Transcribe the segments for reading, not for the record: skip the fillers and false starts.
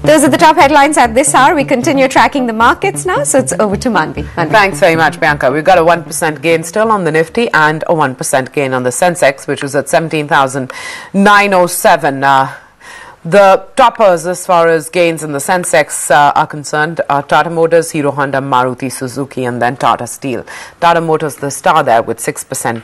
Those are the top headlines at this hour. We continue tracking the markets now, so it's over to Manvi. Thanks very much, Priyanka. We've got a 1% gain still on the Nifty and a 1% gain on the Sensex, which was at 17,907. The toppers as far as gains in the Sensex are concerned are Tata Motors, Hero Honda, Maruti Suzuki and then Tata Steel. Tata Motors the star there with 6%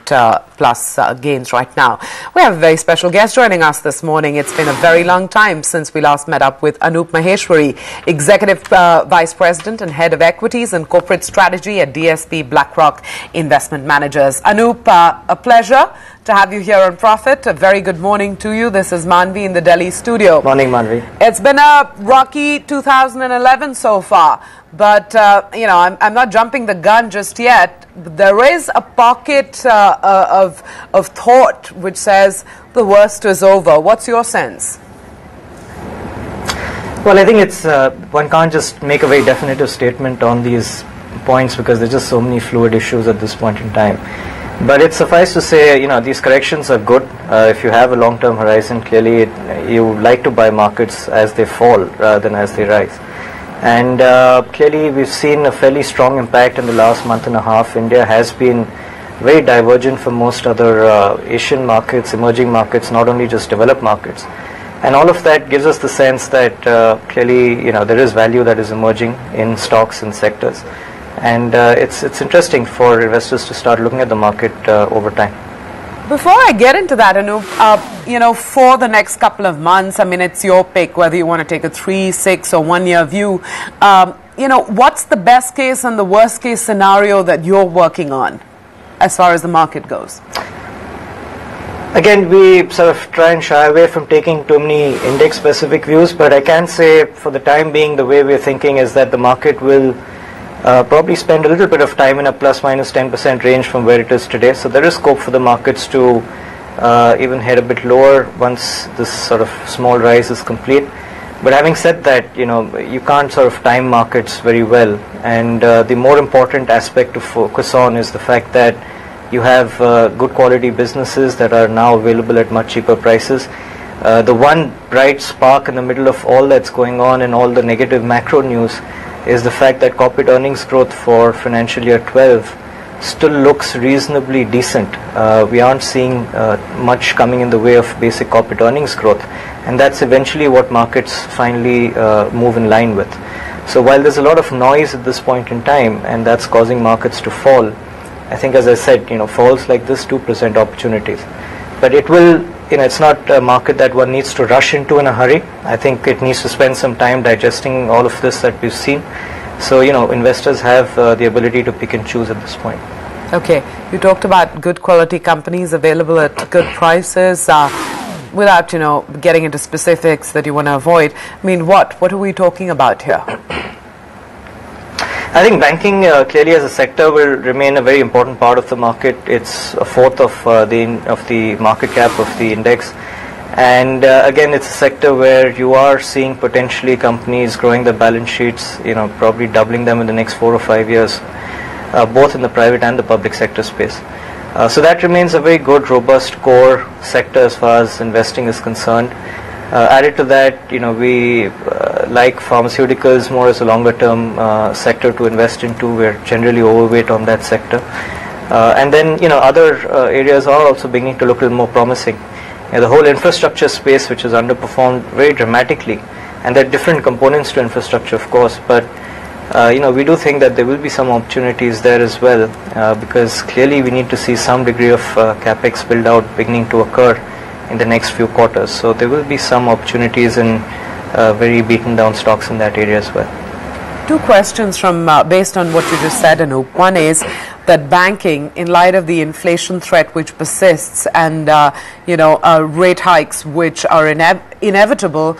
plus gains right now. We have a very special guest joining us this morning. It's been a very long time since we last met up with Anup Maheshwari, Executive Vice President and Head of Equities and Corporate Strategy at DSP BlackRock Investment Managers. Anup, a pleasure to have you here on Profit. A very good morning to you. This is Manvi in the Delhi studio. Morning, Manvi. It's been a rocky 2011 so far, but you know, I'm not jumping the gun just yet. There is a pocket of thought which says the worst is over. What's your sense? Well, I think it's one can't just make a very definitive statement on these points because there's just so many fluid issues at this point in time. But it suffice to say, you know, these corrections are good. If you have a long-term horizon, clearly you like to buy markets as they fall rather than as they rise. And clearly we've seen a fairly strong impact in the last month and a half. India has been very divergent from most other Asian markets, emerging markets, not only just developed markets. And all of that gives us the sense that clearly, you know, there is value that is emerging in stocks and sectors. And it's interesting for investors to start looking at the market over time. Before I get into that, Anup, you know, for the next couple of months, I mean, it's your pick whether you want to take a 3, 6 or 1 year view. You know, what's the best case and the worst case scenario that you're working on as far as the market goes? Again, we sort of try and shy away from taking too many index specific views, but I can say for the time being, the way we're thinking is that the market will probably spend a little bit of time in a plus minus 10% range from where it is today. So there is scope for the markets to even head a bit lower once this sort of small rise is complete. But having said that, you know, you can't sort of time markets very well. And the more important aspect to focus on is the fact that you have good quality businesses that are now available at much cheaper prices. The one bright spark in the middle of all that's going on and all the negative macro news is the fact that corporate earnings growth for financial year 12 still looks reasonably decent. We aren't seeing much coming in the way of basic corporate earnings growth, and that's eventually what markets finally move in line with. So while there's a lot of noise at this point in time and that's causing markets to fall, I think, as I said, you know, falls like this do present opportunities. But it will, you know, it's not a market that one needs to rush into in a hurry. I think it needs to spend some time digesting all of this that we've seen. So, you know, investors have the ability to pick and choose at this point. Okay, you talked about good quality companies available at good prices. Without, you know, getting into specifics that you want to avoid, I mean, what are we talking about here? I think banking clearly as a sector will remain a very important part of the market. It's a fourth of the market cap of the index, and again, it's a sector where you are seeing potentially companies growing their balance sheets, you know, probably doubling them in the next 4 or 5 years, both in the private and the public sector space. So that remains a very good, robust core sector as far as investing is concerned. Added to that, you know, we like pharmaceuticals more as a longer term sector to invest into. We're generally overweight on that sector. And then, you know, other areas are also beginning to look a little more promising. You know, the whole infrastructure space, which has underperformed very dramatically, and there are different components to infrastructure, of course, but you know, we do think that there will be some opportunities there as well, because clearly we need to see some degree of capex build out beginning to occur in the next few quarters. So there will be some opportunities in very beaten down stocks in that area as well. 2 questions from based on what you just said, Anup. One is that banking, in light of the inflation threat which persists and you know, rate hikes which are inevitable,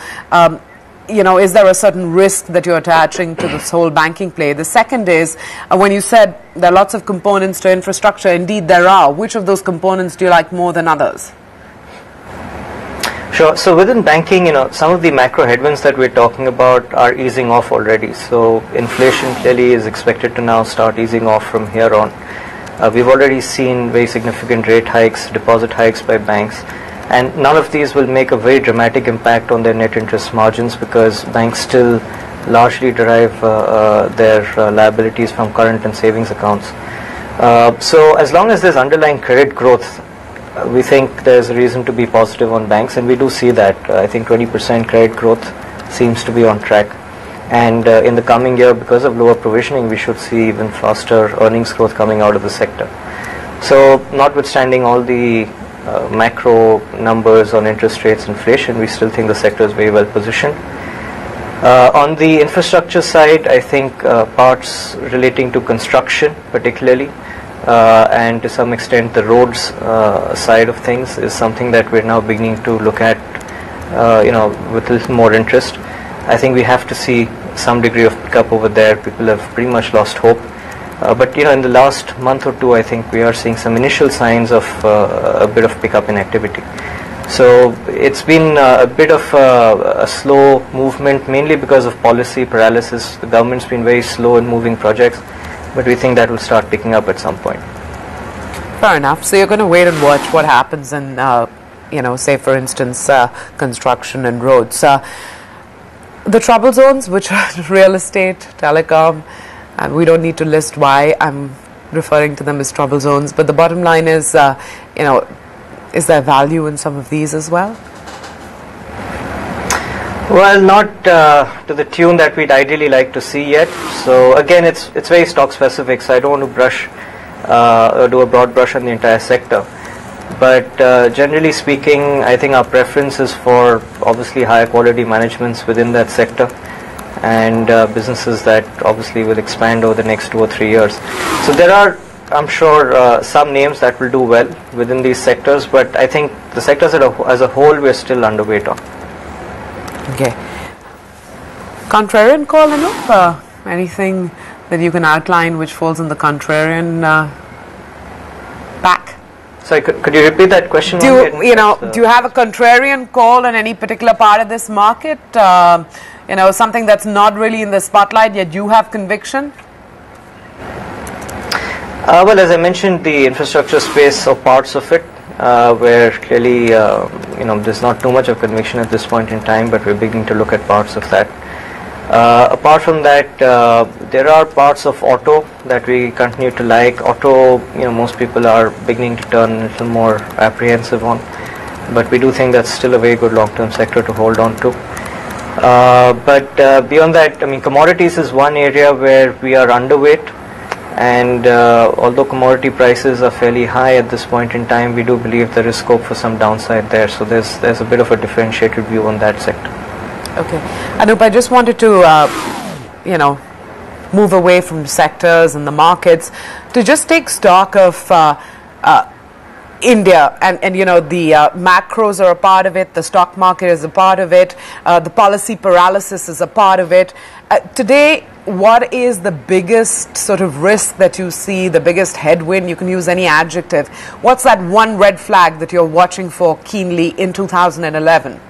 you know, is there a certain risk that you're attaching to this whole banking play? The second is, when you said there are lots of components to infrastructure, indeed there are. Which of those components do you like more than others? Sure. So within banking, you know, some of the macro headwinds that we're talking about are easing off already. So inflation clearly is expected to now start easing off from here on. We've already seen very significant rate hikes, deposit hikes by banks. And none of these will make a very dramatic impact on their net interest margins because banks still largely derive their liabilities from current and savings accounts. So as long as there's underlying credit growth, we think there's a reason to be positive on banks, and we do see that. I think 20% credit growth seems to be on track. And in the coming year, because of lower provisioning, we should see even faster earnings growth coming out of the sector. So notwithstanding all the macro numbers on interest rates, inflation, we still think the sector is very well positioned. On the infrastructure side, I think parts relating to construction particularly, and to some extent the roads side of things is something that we're now beginning to look at with a little more interest. I think we have to see some degree of pickup over there. People have pretty much lost hope. But in the last month or two, I think we are seeing some initial signs of a bit of pickup in activity. So it's been a bit of a slow movement, mainly because of policy paralysis. The government's been very slow in moving projects, but we think that will start picking up at some point. Fair enough. So you're going to wait and watch what happens in, say for instance, construction and roads. The trouble zones, which are real estate, telecom, we don't need to list why I'm referring to them as trouble zones, but the bottom line is, is there value in some of these as well? Well, not to the tune that we'd ideally like to see yet. So again, it's very stock specific, so I don't want to brush or do a broad brush on the entire sector. But generally speaking, I think our preference is for obviously higher quality managements within that sector, and businesses that obviously will expand over the next 2 or 3 years. So there are, I'm sure, some names that will do well within these sectors, but I think the sectors as a whole we're still underweight on. Okay. Contrarian call, Anup? Anything that you can outline which falls in the contrarian pack? Sorry, could you repeat that question? Do you have a contrarian call in any particular part of this market? Something that's not really in the spotlight yet you have conviction? Well, as I mentioned, the infrastructure space or parts of it, where clearly there's not too much of conviction at this point in time, but we're beginning to look at parts of that. Apart from that, there are parts of auto that we continue to like. Auto, most people are beginning to turn a little more apprehensive on, but we do think that's still a very good long-term sector to hold on to. But beyond that, I mean, commodities is one area where we are underweight, and although commodity prices are fairly high at this point in time, we do believe there is scope for some downside there. So there's a bit of a differentiated view on that sector. Okay. Anup, I just wanted to, move away from sectors and the markets to just take stock of India, and the macros are a part of it, the stock market is a part of it, the policy paralysis is a part of it. Today, what is the biggest sort of risk that you see, the biggest headwind? You can use any adjective. What's that one red flag that you're watching for keenly in 2011?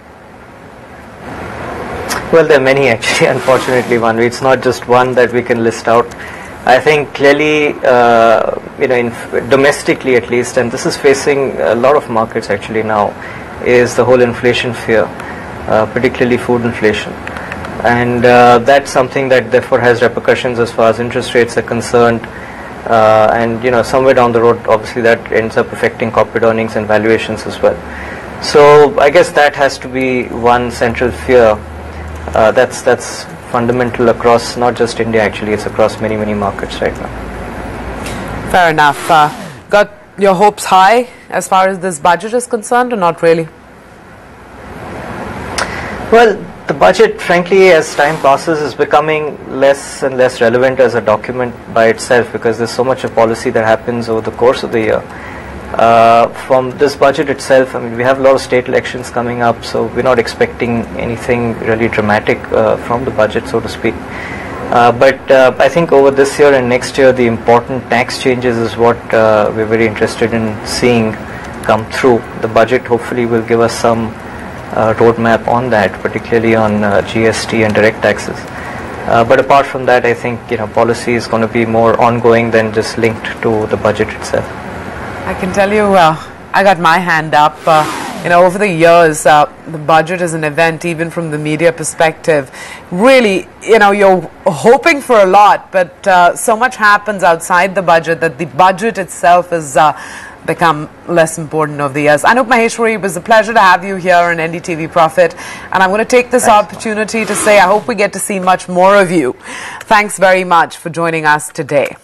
Well, there are many actually, unfortunately, Manvi. It's not just one that we can list out. I think clearly, domestically at least, and this is facing a lot of markets actually now, is the whole inflation fear, particularly food inflation. And that's something that therefore has repercussions as far as interest rates are concerned. And somewhere down the road, obviously that ends up affecting corporate earnings and valuations as well. So I guess that has to be one central fear. That's fundamental across not just India actually, it's across many markets right now. Fair enough. Got your hopes high as far as this budget is concerned, or not really? Well, the budget, frankly, as time passes, is becoming less and less relevant as a document by itself, because there's so much of policy that happens over the course of the year. From this budget itself, I mean, we have a lot of state elections coming up, so we're not expecting anything really dramatic from the budget, so to speak. But I think over this year and next year, the important tax changes is what we're very interested in seeing come through. The budget hopefully will give us some roadmap on that, particularly on GST and direct taxes. But apart from that, I think policy is going to be more ongoing than just linked to the budget itself. I can tell you, I got my hand up. over the years, the budget is an event, even from the media perspective. Really, you're hoping for a lot, but so much happens outside the budget that the budget itself has become less important over the years. Anup Maheshwari, it was a pleasure to have you here on NDTV Profit, and I'm going to take this opportunity to say I hope we get to see much more of you. Thanks very much for joining us today.